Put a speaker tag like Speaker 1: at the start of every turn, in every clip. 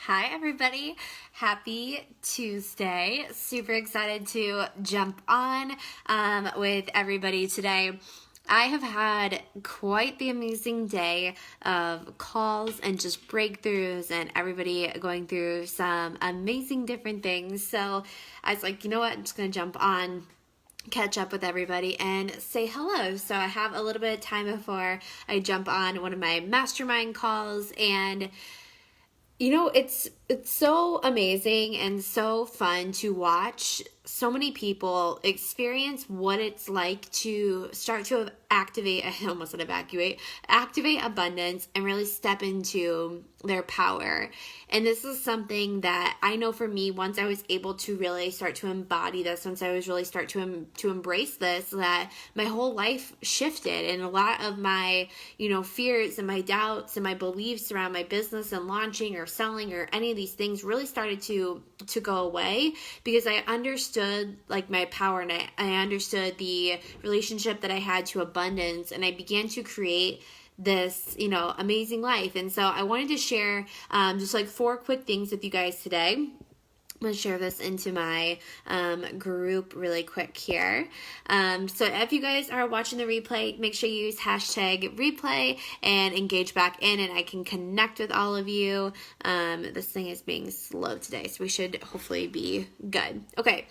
Speaker 1: Hi, everybody. Happy Tuesday. Super excited to jump on with everybody today. I have had quite the amazing day of calls and just breakthroughs and everybody going through some amazing different things. So I was like, you know what? I'm just going to jump on, catch up with everybody and say hello. So I have a little bit of time before I jump on one of my mastermind calls, and it's so amazing and so fun to watch so many people experience what it's like to start to activate abundance and really step into their power. And this is something that I know for me, once I was able to really start to embody this, once I was really start to embrace this, that my whole life shifted, and a lot of my, fears and my doubts and my beliefs around my business and launching or selling or any of these things really started to go away, because I understood like my power, and I understood the relationship that I had to abundance, and I began to create this, amazing life. And so I wanted to share just like 4 quick things with you guys today. I'm going to share this into my group really quick here. So if you guys are watching the replay, make sure you use hashtag replay and engage back in, and I can connect with all of you. This thing is being slow today, so we should hopefully be good. Okay.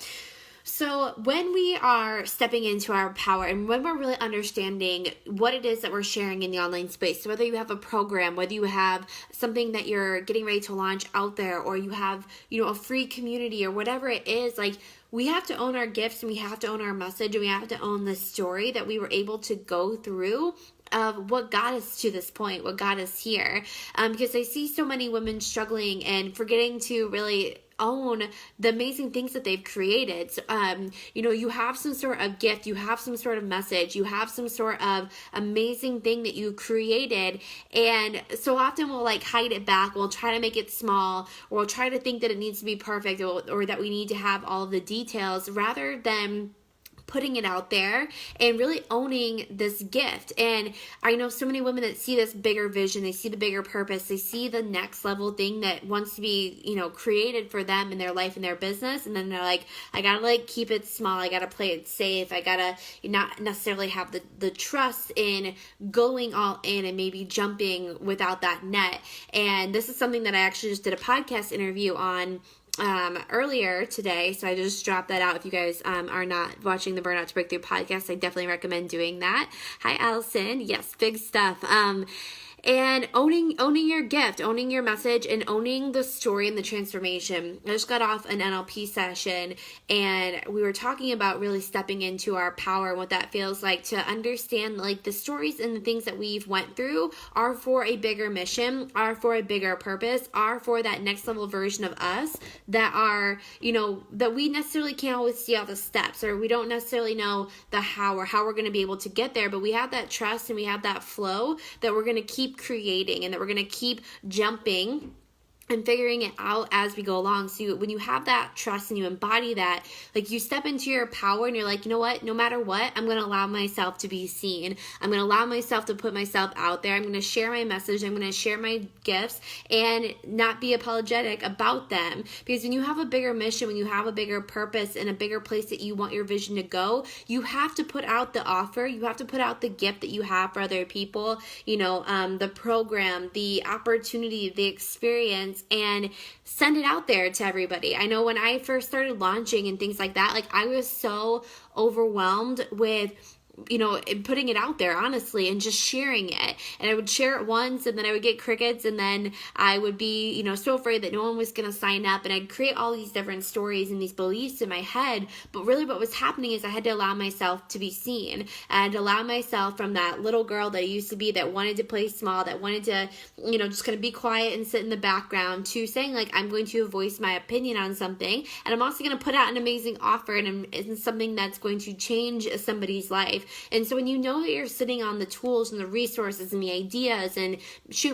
Speaker 1: So when we are stepping into our power, and when we're really understanding what it is that we're sharing in the online space, so whether you have a program, whether you have something that you're getting ready to launch out there, or you have, a free community or whatever it is, like, we have to own our gifts, and we have to own our message, and we have to own the story that we were able to go through of what got us to this point, what got us here. Because I see so many women struggling and forgetting to really own the amazing things that they've created. So, you have some sort of gift, you have some sort of message, you have some sort of amazing thing that you created, and so often we'll like hide it back, we'll try to make it small, or we'll try to think that it needs to be perfect, or that we need to have all of the details, rather than putting it out there and really owning this gift. And I know so many women that see this bigger vision, they see the bigger purpose, they see the next level thing that wants to be, created for them in their life and their business. And then they're like, I gotta keep it small, I gotta play it safe, I gotta not necessarily have the trust in going all in and maybe jumping without that net. And this is something that I actually just did a podcast interview on earlier today, so I just dropped that out. If you guys are not watching the Burnout to Breakthrough podcast, I definitely recommend doing that. Hi, Allison. Yes, big stuff. And owning your gift, owning your message, and owning the story and the transformation. I just got off an NLP session, and we were talking about really stepping into our power and what that feels like, to understand like the stories and the things that we've went through are for a bigger mission, are for a bigger purpose, are for that next level version of us that are, that we necessarily can't always see all the steps, or we don't necessarily know the how, or how we're going to be able to get there, but we have that trust and we have that flow that we're going to keep creating, and that we're going to keep jumping and figuring it out as we go along. So when you have that trust and you embody that, like, you step into your power and you're like, you know what, no matter what, I'm going to allow myself to be seen. I'm going to allow myself to put myself out there. I'm going to share my message. I'm going to share my gifts and not be apologetic about them. Because when you have a bigger mission, when you have a bigger purpose and a bigger place that you want your vision to go, you have to put out the offer. You have to put out the gift that you have for other people, the program, the opportunity, the experience, and send it out there to everybody. I know when I first started launching and things like that, like, I was so overwhelmed with putting it out there, honestly, and just sharing it. And I would share it once, and then I would get crickets, and then I would be, so afraid that no one was going to sign up, and I'd create all these different stories and these beliefs in my head. But really what was happening is I had to allow myself to be seen, and allow myself from that little girl that I used to be, that wanted to play small, that wanted to, just kind of be quiet and sit in the background, to saying, like, I'm going to voice my opinion on something, and I'm also going to put out an amazing offer and something that's going to change somebody's life. And so when you know that you're sitting on the tools and the resources and the ideas, and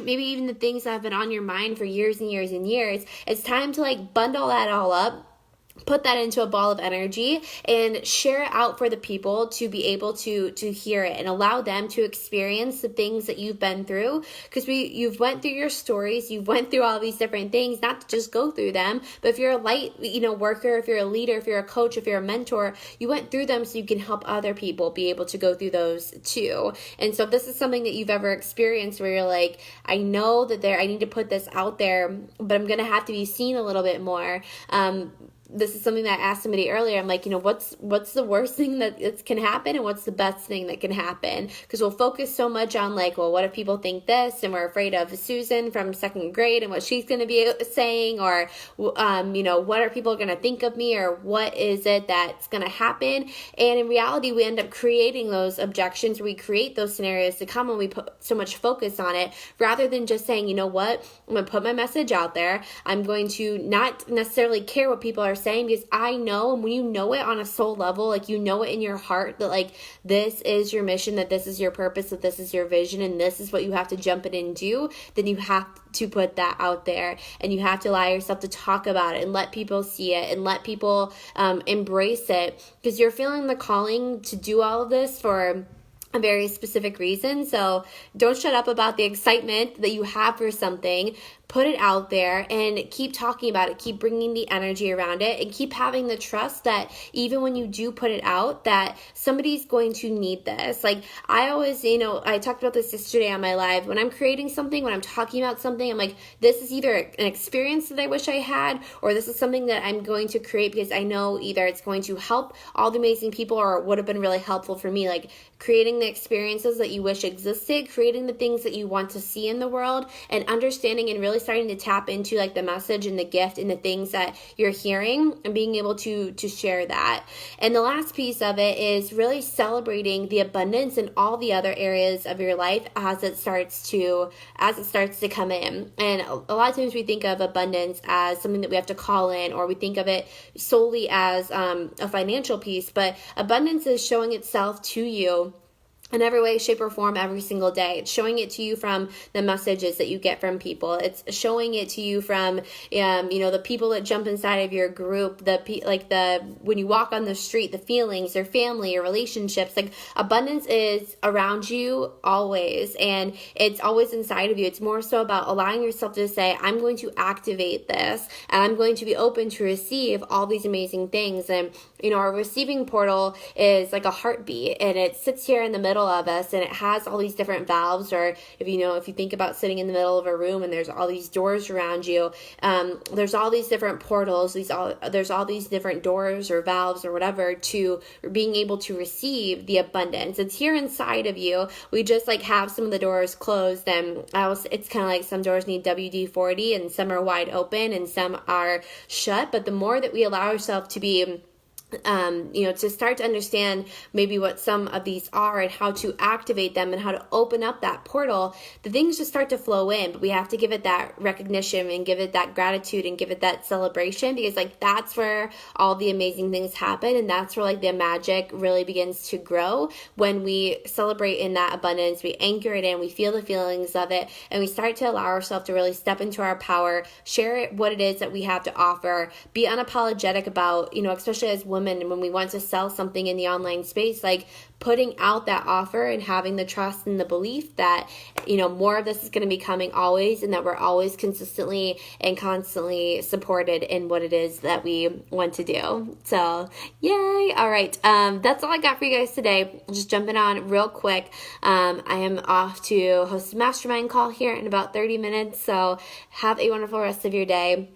Speaker 1: maybe even the things that have been on your mind for years and years and years, it's time to bundle that all up, put that into a ball of energy and share it out for the people to be able to hear it and allow them to experience the things that you've been through, because you've went through your stories, you've went through all these different things, not to just go through them, but if you're a light worker, if you're a leader, if you're a coach, if you're a mentor, you went through them so you can help other people be able to go through those too. And so if this is something that you've ever experienced where you're like, I know that I need to put this out there, but I'm gonna have to be seen a little bit more. This is something that I asked somebody earlier. I'm like, what's the worst thing that can happen and what's the best thing that can happen? Because we'll focus so much on like, well, what if people think this? And we're afraid of Susan from second grade and what she's going to be saying, or, what are people going to think of me, or what is it that's going to happen? And in reality, we end up creating those objections, or we create those scenarios to come when we put so much focus on it, rather than just saying, you know what, I'm going to put my message out there. I'm going to not necessarily care what people are saying, because I know, and when you know it on a soul level, like you know it in your heart that like this is your mission, that this is your purpose, that this is your vision, and this is what you have to jump in and do, then you have to put that out there, and you have to allow yourself to talk about it and let people see it and let people embrace it, because you're feeling the calling to do all of this for a very specific reason. So don't shut up about the excitement that you have for something. Put it out there and keep talking about it. Keep bringing the energy around it, and keep having the trust that even when you do put it out, that somebody's going to need this. Like I always, I talked about this yesterday on my live. When I'm creating something, when I'm talking about something, I'm like, this is either an experience that I wish I had, or this is something that I'm going to create because I know either it's going to help all the amazing people or it would have been really helpful for me. Like creating the experiences that you wish existed, creating the things that you want to see in the world, and understanding and really starting to tap into like the message and the gift and the things that you're hearing, and being able to share that. And the last piece of it is really celebrating the abundance in all the other areas of your life as it starts to come in. And a lot of times we think of abundance as something that we have to call in, or we think of it solely as a financial piece, but abundance is showing itself to you in every way, shape, or form every single day. It's showing it to you from the messages that you get from people. It's showing it to you from, the people that jump inside of your group, when you walk on the street, the feelings, your family, your relationships. Like abundance is around you always, and it's always inside of you. It's more so about allowing yourself to say, I'm going to activate this, and I'm going to be open to receive all these amazing things. And, our receiving portal is like a heartbeat, and it sits here in the middle of us, and it has all these different valves. Or if you think about sitting in the middle of a room and there's all these doors around you, there's all these different portals, there's all these different doors or valves or whatever to being able to receive the abundance. It's here inside of you. We just like have some of the doors closed, and it's kind of like some doors need WD-40 and some are wide open and some are shut. But the more that we allow ourselves to be to start to understand maybe what some of these are and how to activate them and how to open up that portal, the things just start to flow in. But we have to give it that recognition and give it that gratitude and give it that celebration, because like that's where all the amazing things happen, and that's where like the magic really begins to grow. When we celebrate in that abundance, we anchor it in, we feel the feelings of it, and we start to allow ourselves to really step into our power, share what it is that we have to offer, be unapologetic about, especially as women, when we want to sell something in the online space, like putting out that offer and having the trust and the belief that, more of this is going to be coming always, and that we're always consistently and constantly supported in what it is that we want to do. So, yay. All right. That's all I got for you guys today. Just jumping on real quick. I am off to host a mastermind call here in about 30 minutes. So have a wonderful rest of your day.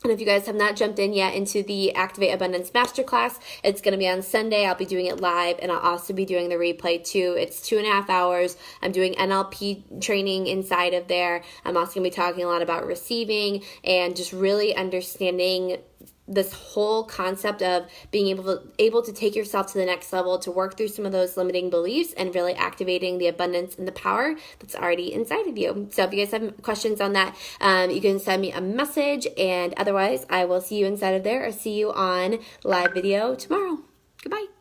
Speaker 1: And if you guys have not jumped in yet into the Activate Abundance Masterclass, it's going to be on Sunday. I'll be doing it live, and I'll also be doing the replay too. It's 2.5 hours. I'm doing NLP training inside of there. I'm also going to be talking a lot about receiving and just really understanding this whole concept of being able to take yourself to the next level, to work through some of those limiting beliefs and really activating the abundance and the power that's already inside of you. So if you guys have questions on that, you can send me a message, and otherwise I will see you inside of there, or see you on live video tomorrow. Goodbye.